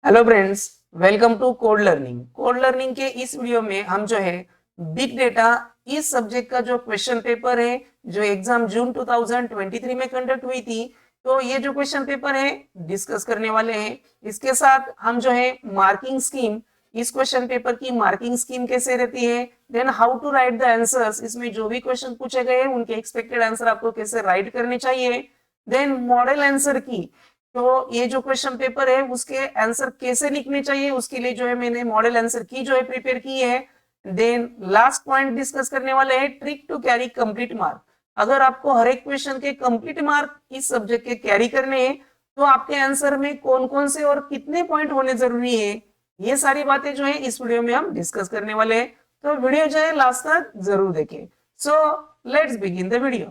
Hello friends, welcome to code learning. Code learning के इस video में हम जो है बिग डेटा इस सब्जेक्ट का जो क्वेश्चन पेपर है जो एग्जाम जून 2023 में कंडक्ट हुई थी, तो ये जो क्वेश्चन पेपर है डिस्कस करने वाले हैं। इसके साथ हम जो है मार्किंग स्कीम, इस क्वेश्चन पेपर की मार्किंग स्कीम कैसे रहती है, then how to write the answers, इसमें जो भी क्वेश्चन पूछे गए उनके एक्सपेक्टेड आंसर आपको कैसे राइट करने चाहिए, देन मॉडल आंसर की, तो ये जो क्वेश्चन पेपर है उसके आंसर कैसे लिखने चाहिए उसके लिए जो है मैंने मॉडल आंसर की जो है प्रिपेयर की है। देन लास्ट पॉइंट डिस्कस करने वाले हैं trick to carry complete mark. अगर आपको हर एक क्वेश्चन के कंप्लीट मार्क इस सब्जेक्ट के कैरी करने हैं तो आपके आंसर में कौन कौन से और कितने पॉइंट होने जरूरी है, ये सारी बातें जो है इस वीडियो में हम डिस्कस करने वाले हैं। तो वीडियो जो है लास्ट तक जरूर देखें। So let's begin the video.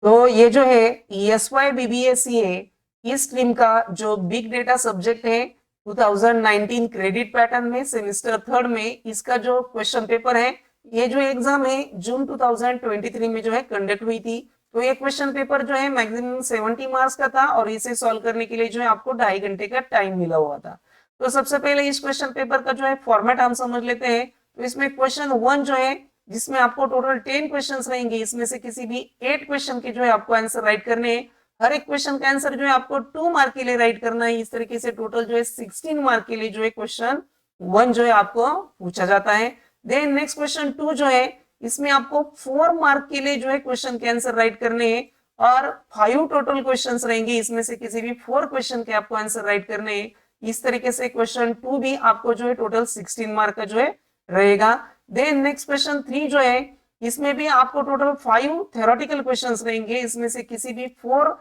तो ये जो है ESY BBA इस स्ट्रीम का जो बिग डेटा सब्जेक्ट है 2019 क्रेडिट पैटर्न में सेमेस्टर थर्ड में इसका जो क्वेश्चन पेपर है, ये जो एग्जाम है जून 2023 में जो है कंडक्ट हुई थी। तो ये क्वेश्चन पेपर जो है मैक्सिमम 70 मार्क्स का था और इसे सॉल्व करने के लिए जो है आपको 2.5 घंटे का टाइम मिला हुआ था। तो सबसे पहले इस क्वेश्चन पेपर का जो है फॉर्मेट हम समझ लेते हैं। तो इसमें क्वेश्चन 1 जो है जिसमें आपको टोटल 10 क्वेश्चन रहेंगे, इसमें से किसी भी 8 क्वेश्चन के जो है आपको आंसर राइट करने हैं। हर एक क्वेश्चन का आंसर जो है आपको 2 मार्क के लिए राइट करना है। इस तरीके से टोटल जो है 16 मार्क के लिए जो है क्वेश्चन 1 जो है आपको पूछा जाता है। देन नेक्स्ट क्वेश्चन 2 जो है इसमें आपको 4 मार्क के लिए जो है क्वेश्चन के आंसर राइट करने हैं और 5 टोटल क्वेश्चंस रहेंगे, इसमें से किसी भी 4 क्वेश्चन के आपको आंसर राइट करने हैं। इस तरीके से क्वेश्चन 2 भी आपको जो है टोटल 16 मार्क का जो है रहेगा। देन नेक्स्ट क्वेश्चन 3 जो है इसमें भी आपको टोटल 5 थ्योरेटिकल क्वेश्चंस रहेंगे, इसमें से किसी भी 4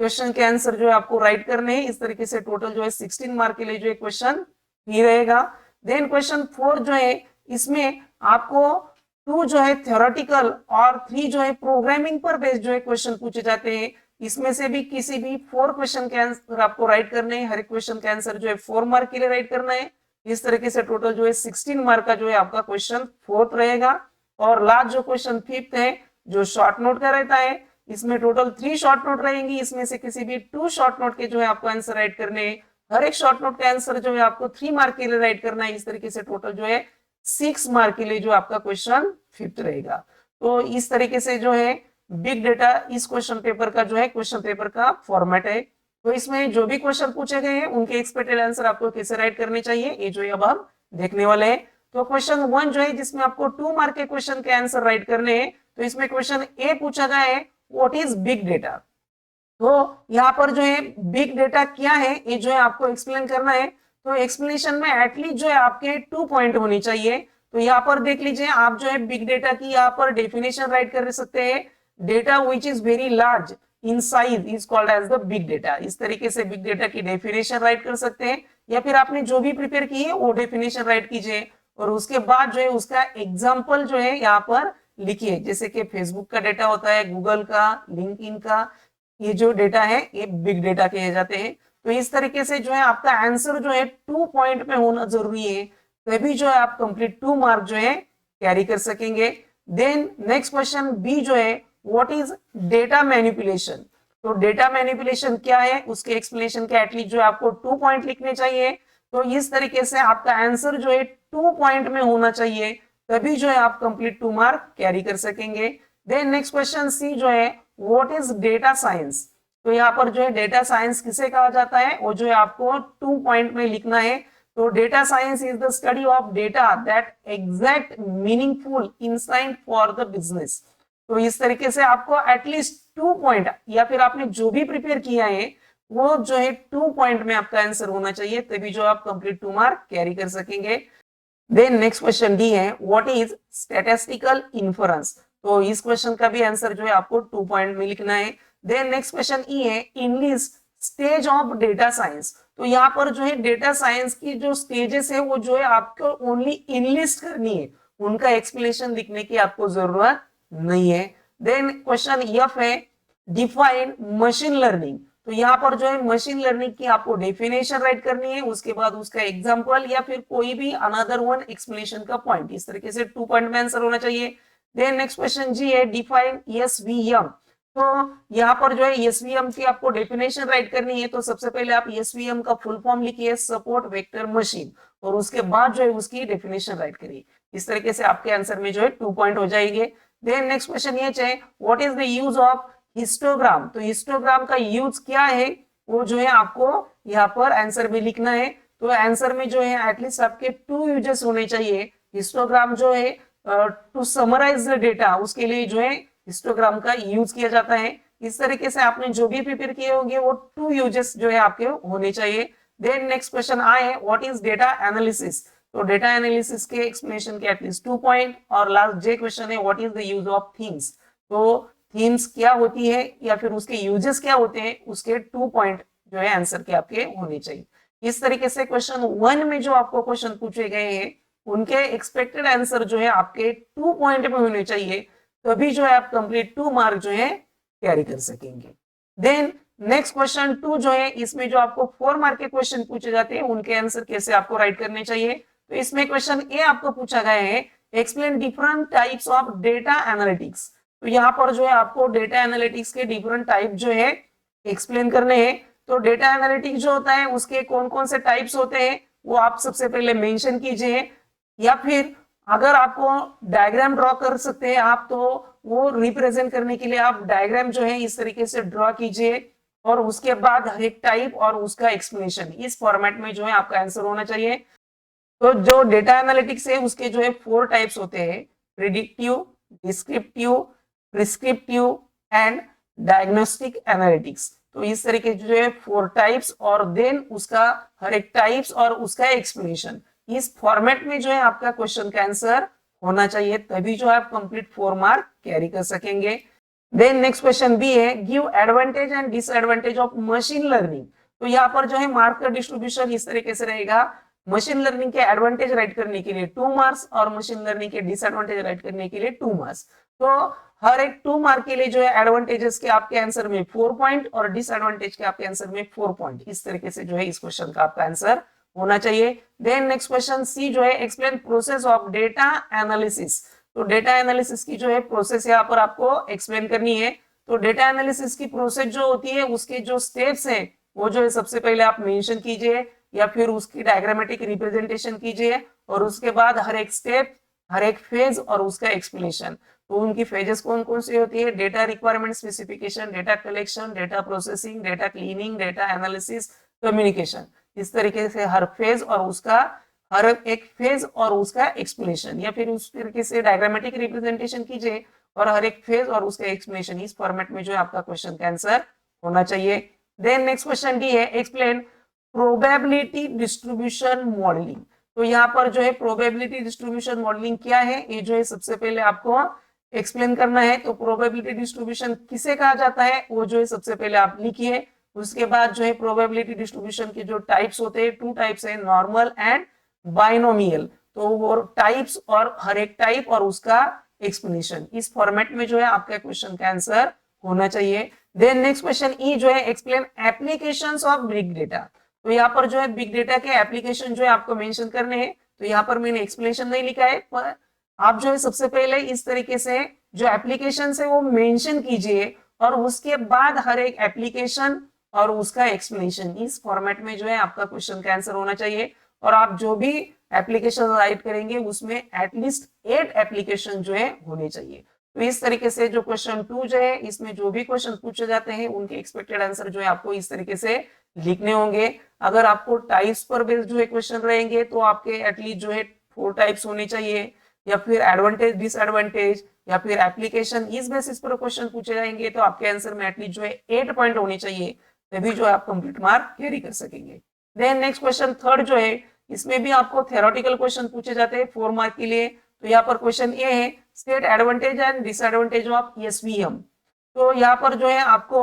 क्वेश्चन के आंसर जो है आपको राइट करने हैं। इस तरीके से टोटल जो है 16 मार्क के लिए जो है क्वेश्चन ही रहेगा। देन क्वेश्चन 4 जो है इसमें आपको 2 जो है थ्योरेटिकल और 3 जो है प्रोग्रामिंग पर बेस्ड जो है क्वेश्चन पूछे जाते हैं। इसमें से भी किसी भी 4 क्वेश्चन के आंसर आपको राइट करने हैं। हर एक क्वेश्चन का आंसर जो है 4 मार्क के लिए राइट करना है। इस तरीके से टोटल जो है 16 मार्क का जो है आपका क्वेश्चन 4th रहेगा। और लास्ट जो क्वेश्चन 5th है जो शॉर्ट नोट का रहता है, इसमें टोटल 3 शॉर्ट नोट रहेंगी, इसमें से किसी भी 2 शॉर्ट नोट के जो है आपको आंसर राइट करने हैं। हर एक शॉर्ट नोट का आंसर जो है आपको 3 मार्क के लिए राइट करना है। इस तरीके से टोटल जो है 6 मार्क के लिए जो आपका क्वेश्चन 5th रहेगा। तो इस तरीके से जो है बिग डेटा इस क्वेश्चन पेपर का जो है क्वेश्चन पेपर का फॉर्मेट है। तो इसमें जो भी क्वेश्चन पूछे गए हैं उनके एक्सपेक्टेड आंसर आपको कैसे राइट करने चाहिए ये जो है अब हम देखने वाले हैं। तो क्वेश्चन 1 जो है जिसमें आपको 2 मार्क के क्वेश्चन के आंसर राइट करने हैं, तो इसमें क्वेश्चन ए पूछा गया है व्हाट इज बिग डेटा। तो यहाँ पर जो है बिग डेटा क्या है ये जो है आपको एक्सप्लेन करना है। तो एक्सप्लेनेशन में एटलीस्ट जो है आपके 2 पॉइंट होनी चाहिए। तो यहाँ पर देख लीजिए आप जो है बिग डेटा की यहाँ पर डेफिनेशन राइट कर सकते हैं। Data which is very large in size is called as the big data. इस तरीके से बिग डेटा की डेफिनेशन राइट कर सकते हैं, या फिर आपने जो भी प्रिपेयर की है वो डेफिनेशन राइट कीजिए और उसके बाद जो है उसका एग्जाम्पल जो है यहाँ पर लिखिए। जैसे कि फेसबुक का डेटा होता है, गूगल का, लिंक्डइन का, ये जो डेटा है ये बिग डेटा कहे जाते हैं। तो इस तरीके से जो है आपका आंसर जो है 2 पॉइंट में होना जरूरी है, तभी जो है आप कंप्लीट 2 मार्क जो है कैरी कर सकेंगे। देन नेक्स्ट क्वेश्चन बी जो है व्हाट इज डेटा मैनिपुलेशन। तो डेटा मैनिपुलेशन क्या है उसके एक्सप्लेनेशन के एटलीस्ट जो है आपको 2 पॉइंट लिखने चाहिए। तो इस तरीके से आपका आंसर जो है 2 पॉइंट में होना चाहिए, तभी जो है आप कंप्लीट 2 मार्क कैरी कर सकेंगे। देन नेक्स्ट क्वेश्चन सी जो है व्हाट इज डेटा साइंस। तो यहाँ पर जो है डेटा साइंस किसे कहा जाता है वो जो है आपको 2 पॉइंट में लिखना है। तो data science is the study of data that exact meaningful insight for the business. तो इस तरीके से आपको एटलीस्ट 2 पॉइंट या फिर आपने जो भी प्रिपेयर किया है वो जो है 2 पॉइंट में आपका आंसर होना चाहिए, तभी जो आप कंप्लीट 2 मार्क कैरी कर सकेंगे। देन नेक्स्ट क्वेश्चन डी है व्हाट इज स्टैटिस्टिकल इन्फरेंस। तो इस क्वेश्चन का भी आंसर जो है आपको 2 पॉइंट में लिखना है। देन नेक्स्ट क्वेश्चन ई है enlist stage of data science. तो यहाँ पर जो है डेटा साइंस की जो स्टेजेस है वो जो है आपको ओनली इनलिस्ट करनी है, उनका एक्सप्लेनेशन लिखने की आपको जरूरत नहीं है। देन क्वेश्चन एफ है डिफाइन मशीन लर्निंग। तो यहाँ पर जो है मशीन लर्निंग की आपको डेफिनेशन राइट करनी है, उसके बाद उसका एग्जांपल या फिर कोई भी अनदर वन एक्सप्लेनेशन का पॉइंट। इस तरीके से 2 पॉइंट में आंसर होना चाहिए। देन नेक्स्ट क्वेश्चन जी है डिफाइन एसवीएम। तो यहाँ पर जो है एसवीएम की आपको डेफिनेशन राइट करनी है, तो सबसे पहले आप एसवीएम का फुल फॉर्म लिखिए, सपोर्ट वेक्टर मशीन, और उसके बाद जो है उसकी डेफिनेशन राइट करिए। इस तरीके से आपके आंसर में जो है 2 पॉइंट हो जाएंगे। देन नेक्स्ट क्वेश्चन ये चाहे what is the use of histogram, तो हिस्टोग्राम का यूज क्या है वो जो है आपको यहाँ पर आंसर में लिखना है। तो आंसर में जो है एटलीस्ट आपके 2 यूजेस होने चाहिए। हिस्टोग्राम जो है टू समराइज द डेटा, उसके लिए जो है हिस्टोग्राम का यूज किया जाता है। इस तरीके से आपने जो भी प्रिपेयर किए होंगे वो 2 यूजेस जो है आपके होने चाहिए। देन नेक्स्ट क्वेश्चन आए व्हाट इज डेटा एनालिसिस, तो डेटा एनालिसिस के एक्सप्लेनेशन के एटलीस्ट 2 पॉइंट। और लास्ट जे क्वेश्चन है what is the use of themes, तो थीम्स क्या होती है या फिर उसके यूजेस क्या होते हैं, उसके 2 पॉइंट जो है आंसर के आपके होने चाहिए। इस तरीके से क्वेश्चन 1 में जो आपको क्वेश्चन पूछे गए हैं उनके एक्सपेक्टेड आंसर जो है आपके 2 पॉइंट में होने चाहिए, तभी जो है आप कंप्लीट 2 मार्क जो है कैरी कर सकेंगे। देन नेक्स्ट क्वेश्चन 2 जो है इसमें जो आपको 4 मार्क के क्वेश्चन पूछे जाते हैं उनके आंसर कैसे आपको राइट करने चाहिए। तो इसमें क्वेश्चन ए आपको पूछा गया है explain different types of data analytics, तो यहाँ पर जो है आपको डेटा एनालिटिक्स के डिफरेंट टाइप जो है एक्सप्लेन करने हैं। तो डेटा एनालिटिक्स जो होता है उसके कौन कौन से टाइप्स होते हैं वो आप सबसे पहले मेंशन कीजिए, या फिर अगर आपको डायग्राम ड्रॉ कर सकते हैं आप तो वो रिप्रेजेंट करने के लिए आप डायग्राम जो है इस तरीके से ड्रॉ कीजिए, और उसके बाद हर एक टाइप और उसका एक्सप्लेनेशन इस फॉर्मेट में जो है आपका आंसर होना चाहिए। तो जो डेटा एनालिटिक्स है उसके जो है 4 टाइप्स होते हैं, predictive, descriptive, prescriptive and diagnostic analytics. तो इस तरीके जो है 4 टाइप्स और देन उसका हर एक टाइप्स और उसका एक्सप्लेनेशन इस फॉर्मेट में जो है आपका क्वेश्चन का आंसर होना चाहिए, तभी जो आप कंप्लीट 4 मार्क कैरी कर सकेंगे। देन नेक्स्ट क्वेश्चन बी है give advantage and disadvantage of machine learning, तो यहाँ पर जो है मार्क का डिस्ट्रीब्यूशन इस तरीके से रहेगा, मशीन लर्निंग के एडवांटेज राइट करने के लिए 2 मार्क्स और मशीन लर्निंग के डिसएडवांटेज राइट करने के लिए 2 मार्क्स। तो हर एक 2 मार्क के लिए जो है एडवांटेजेस के आपके आंसर में 4 पॉइंट और डिसएडवांटेज के आपके आंसर में 4 पॉइंट, इस तरीके से जो है इस क्वेश्चन का आपका आंसर होना चाहिए। देन नेक्स्ट क्वेश्चन सी जो है explain process of data analysis, तो डेटा एनालिसिस की जो है प्रोसेस यहाँ पर आपको एक्सप्लेन करनी है। तो डेटा एनालिसिस की प्रोसेस जो होती है उसके जो स्टेप्स हैं वो जो है सबसे पहले आप मेंशन कीजिए या फिर उसकी डायग्रामेटिक रिप्रेजेंटेशन कीजिए, और उसके बाद हर एक स्टेप, हर एक फेज और उसका एक्सप्लेनेशन। तो उनकी फेजेस कौन कौन सी होती है, data requirement specification, data collection, data processing, data cleaning, data analysis, communication, इस तरीके से हर फेज और उसका हर एक फेज और उसका एक्सप्लेनेशन, या फिर उस तरीके से डायग्रामेटिक रिप्रेजेंटेशन कीजिए और हर एक फेज और उसका एक्सप्लेनेशन इस फॉर्मेट में जो है आपका क्वेश्चन का आंसर होना चाहिए। देन नेक्स्ट क्वेश्चन डी है एक्सप्लेन प्रोबेबिलिटी डिस्ट्रीब्यूशन मॉडलिंग, तो यहाँ पर जो है प्रोबेबिलिटी डिस्ट्रीब्यूशन मॉडलिंग क्या है ये जो है सबसे पहले आपको एक्सप्लेन करना है। तो प्रोबेबिलिटी डिस्ट्रीब्यूशन किसे कहा जाता है वो जो है सबसे पहले आप लिखिए। उसके बाद जो है प्रोबेबिलिटी डिस्ट्रीब्यूशन के जो टाइप्स होते हैं 2 टाइप्स है, नॉर्मल एंड बाइनोमियल, तो वो टाइप्स और हर एक टाइप और उसका एक्सप्लेनेशन इस फॉर्मेट में जो है आपका क्वेश्चन का आंसर होना चाहिए। देन नेक्स्ट क्वेश्चन ई जो है explain applications of big data, तो यहाँ पर जो है बिग डेटा के एप्लीकेशन जो है आपको मेंशन करने हैं। तो यहाँ पर मैंने एक्सप्लेनेशन नहीं लिखा है, पर आप जो है सबसे पहले इस तरीके से जो एप्लीकेशन है वो मेंशन कीजिए और उसके बाद हर एक एप्लीकेशन और उसका एक्सप्लेनेशन इस फॉर्मेट में जो है आपका क्वेश्चन का आंसर होना चाहिए। और आप जो भी एप्लीकेशन राइट करेंगे उसमें एटलीस्ट 8 एप्लीकेशन जो है होने चाहिए। तो इस तरीके से जो क्वेश्चन 2 जो है इसमें जो भी क्वेश्चन पूछे जाते हैं उनके एक्सपेक्टेड आंसर जो है आपको इस तरीके से लिखने होंगे। अगर आपको टाइप्स पर बेस्ड जो है क्वेश्चन रहेंगे तो आपके एटलीस्ट जो है 4 टाइप्स होने चाहिए, या फिर एडवांटेज डिसएडवांटेज या फिर एप्लीकेशन, इस बेसिस पर क्वेश्चन पूछे जाएंगे तो आपके आंसर में एटलीस्ट जो है 8 पॉइंट होने चाहिए, तभी जो है आप कंप्लीट मार्क कैरी कर सकेंगे। देन नेक्स्ट क्वेश्चन थर्ड जो है इसमें भी आपको थ्योरेटिकल क्वेश्चन पूछे जाते हैं 4 मार्क के लिए। तो यहाँ पर क्वेश्चन ये है state advantage and disadvantage of SVM, तो यहाँ पर जो है आपको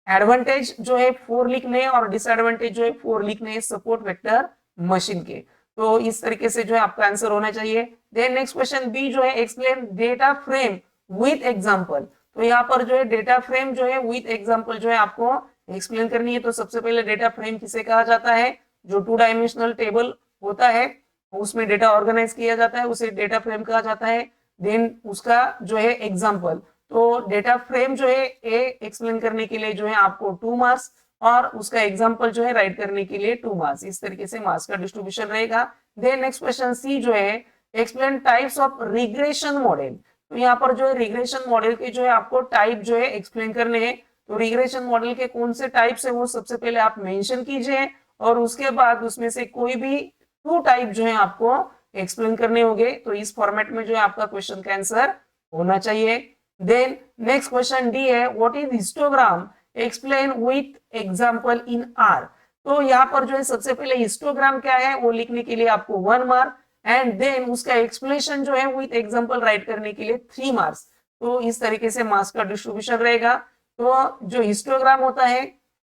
एडवांटेज जो है 4 लिखने और डिसएडवांटेज जो है 4 लिखने सपोर्ट वेक्टर मशीन के। तो इस तरीके से जो है आपका आंसर होना चाहिए। देन नेक्स्ट क्वेश्चन बी जो है explain data frame with example, तो यहाँ पर जो है डेटा फ्रेम जो है विथ एग्जांपल जो है आपको एक्सप्लेन करनी है। तो सबसे पहले डेटा फ्रेम किसे कहा जाता है, जो 2 डायमेंशनल टेबल होता है उसमें डेटा ऑर्गेनाइज किया जाता है उसे डेटा फ्रेम कहा जाता है। देन उसका जो है एग्जांपल, तो डेटा फ्रेम जो है ए एक्सप्लेन करने के लिए जो है आपको 2 मार्क्स और उसका एग्जांपल जो है राइट करने के लिए 2 मार्क्स। इस तरीके से मार्क्स का डिस्ट्रीब्यूशन रहेगा। देन नेक्स्ट क्वेश्चन सी जो है explain types of regression model. तो यहाँ पर जो है रिग्रेशन मॉडल के जो है आपको टाइप जो है एक्सप्लेन करने हैं। तो रिग्रेशन मॉडल के कौन से टाइप्स है वो सबसे पहले आप मेंशन कीजिए और उसके बाद उसमें से कोई भी 2 टाइप जो है आपको एक्सप्लेन करने होंगे। तो इस फॉर्मेट में जो है आपका क्वेश्चन का आंसर होना चाहिए। देन नेक्स्ट क्वेश्चन डी है what is histogram explain with example in R. तो यहाँ पर जो है सबसे पहले हिस्टोग्राम क्या है वो लिखने के लिए आपको 1 मार्क एंड देन उसका एक्सप्लेनेशन जो है विथ एग्जांपल राइट करने के लिए 3 मार्क्स। तो इस तरीके से मार्क्स का डिस्ट्रीब्यूशन रहेगा। तो जो हिस्टोग्राम होता है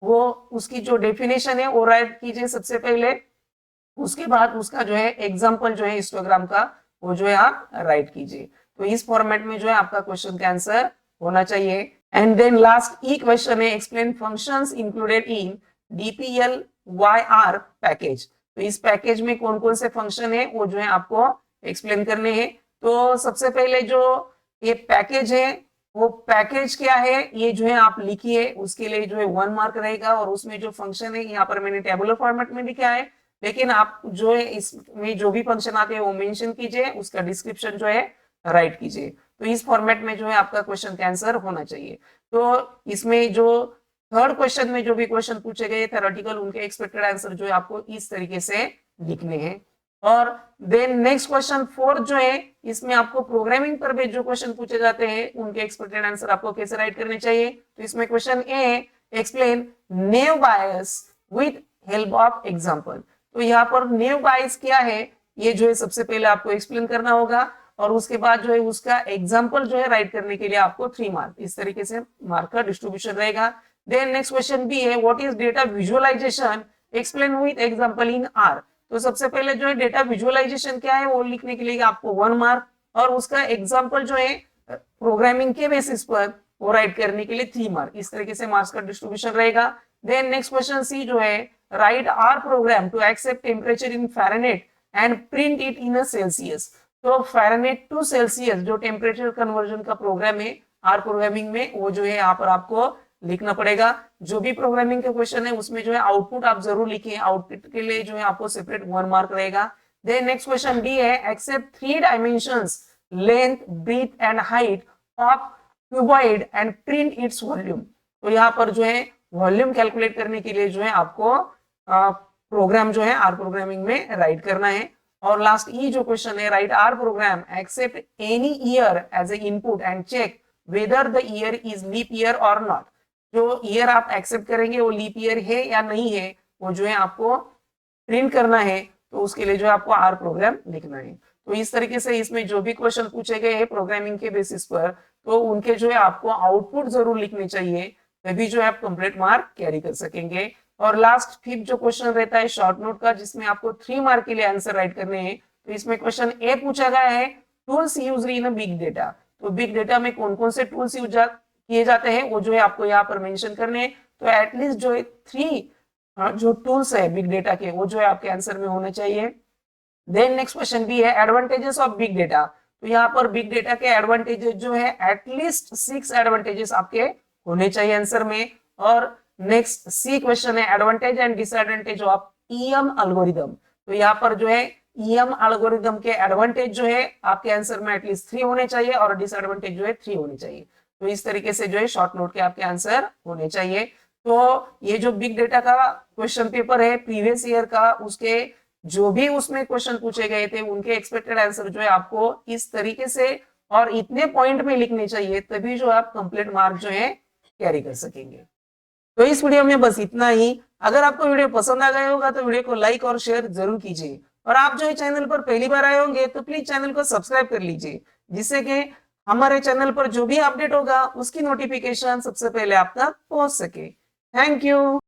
वो उसकी जो डेफिनेशन है वो राइट कीजिए सबसे पहले, उसके बाद उसका जो है एग्जांपल जो है हिस्टोग्राम का वो जो है आप राइट कीजिए। तो इस फॉर्मेट में जो है आपका क्वेश्चन का आंसर होना चाहिए। And then last E question है explain functions included in dplyr package. तो इस पैकेज में कौन कौन से फंक्शन है वो जो है आपको एक्सप्लेन करने हैं। तो सबसे पहले जो ये पैकेज है वो पैकेज क्या है ये जो है आप लिखिए, उसके लिए जो है 1 मार्क रहेगा और उसमें जो फंक्शन है यहाँ पर मैंने टेबुलर फॉर्मेट में लिखा है, लेकिन आप जो है इसमें जो भी फंक्शन आते हैं वो मेंशन कीजिए, उसका डिस्क्रिप्शन जो है राइट कीजिए। तो इस फॉर्मेट में जो है आपका क्वेश्चन का आंसर होना चाहिए। तो इसमें जो थर्ड क्वेश्चन में जो भी क्वेश्चन पूछे गए थ्योरेटिकल उनके एक्सपेक्टेड आंसर जो है आपको इस तरीके से लिखने हैं। और देन नेक्स्ट क्वेश्चन फोर्थ जो है इसमें आपको प्रोग्रामिंग पर बेस्ड जो क्वेश्चन पूछे जाते हैं उनके एक्सपेक्टेड आंसर आपको कैसे राइट करने चाहिए। तो इसमें question A explain naive bias with help of example. तो यहाँ पर नेव बायस क्या है ये जो है सबसे पहले आपको एक्सप्लेन करना होगा और उसके बाद जो है उसका एग्जांपल जो है राइट करने के लिए आपको 3 मार्क। इस तरीके से मार्क का डिस्ट्रीब्यूशन रहेगा। देन नेक्स्ट क्वेश्चन बी है what is data visualisation explain with example in R. तो सबसे पहले जो है डेटा विजुअलाइजेशन क्या है वो लिखने के लिए आपको 1 मार्क और उसका एग्जांपल जो है प्रोग्रामिंग के बेसिस पर वो राइट करने के लिए 3 मार्क। इस तरीके से मार्क्स का डिस्ट्रीब्यूशन रहेगा। देन नेक्स्ट क्वेश्चन सी जो है write R program to accept temperature in Fahrenheit and print it in a Celsius. तो फ़ारेनहाइट टू सेल्सियस जो टेम्परेचर कन्वर्जन का प्रोग्राम है आर प्रोग्रामिंग में वो जो है यहाँ पर आपको लिखना पड़ेगा। जो भी प्रोग्रामिंग के क्वेश्चन है उसमें जो है आउटपुट आप जरूर लिखिए, आउटपुट के लिए जो है आपको सेपरेट 1 मार्क रहेगा। देन नेक्स्ट क्वेश्चन डी है accept 3 dimensions length breadth and height of cuboid and print its volume. तो यहाँ पर जो है वॉल्यूम कैलकुलेट करने के लिए जो है आपको प्रोग्राम जो है आर प्रोग्रामिंग में राइट करना है। और लास्ट ई जो क्वेश्चन है write R program accept any year as a input and check whether the year is leap year और नॉट। जो ईयर आप एक्सेप्ट करेंगे वो लीप ईयर है या नहीं है वो जो है आपको प्रिंट करना है। तो उसके लिए जो है आपको आर प्रोग्राम लिखना है। तो इस तरीके से इसमें जो भी क्वेश्चन पूछे गए हैं प्रोग्रामिंग के बेसिस पर तो उनके जो है आपको आउटपुट जरूर लिखने चाहिए, तभी जो है आप कंप्लीट मार्क कैरी कर सकेंगे। और लास्ट फिफ्थ जो क्वेश्चन रहता है शॉर्ट नोट का जिसमें आपको 3 मार्क के लिए आंसर राइट करने हैं। तो इसमें क्वेश्चन ए पूछा गया है tools used in a big data. तो बिग डेटा में कौन कौन से टूल्स यूज किए जाते हैं वो जो है आपको यहाँ पर मेंशन करने हैं। तो एटलीस्ट जो है 3 जो टूल्स है बिग डेटा के वो जो है आपके आंसर में होने चाहिए। देन नेक्स्ट क्वेश्चन भी है एडवांटेजेस ऑफ बिग डेटा। तो यहाँ पर बिग डेटा के एडवांटेजेस जो है एटलीस्ट 6 एडवांटेजेस आपके होने चाहिए आंसर में। और नेक्स्ट सी क्वेश्चन है advantage and disadvantage of EM algorithm. तो यहाँ पर जो है ईएम एल्गोरिथम के एडवांटेज जो है आपके आंसर में एटलीस्ट 3 होने चाहिए और डिसएडवांटेज जो है 3 होने चाहिए। तो इस तरीके से जो है शॉर्ट नोट के आपके आंसर होने चाहिए। तो ये जो बिग डेटा का क्वेश्चन पेपर है प्रीवियस ईयर का उसके जो भी उसमें क्वेश्चन पूछे गए थे उनके एक्सपेक्टेड आंसर जो है आपको इस तरीके से और इतने पॉइंट में लिखने चाहिए, तभी जो आप कंप्लीट मार्क जो है कैरी कर सकेंगे। तो इस वीडियो में बस इतना ही। अगर आपको वीडियो पसंद आ गया होगा तो वीडियो को लाइक और शेयर जरूर कीजिए और आप जो है चैनल पर पहली बार आए होंगे तो प्लीज चैनल को सब्सक्राइब कर लीजिए जिससे कि हमारे चैनल पर जो भी अपडेट होगा उसकी नोटिफिकेशन सबसे पहले आप तक पहुंच सके। Thank you.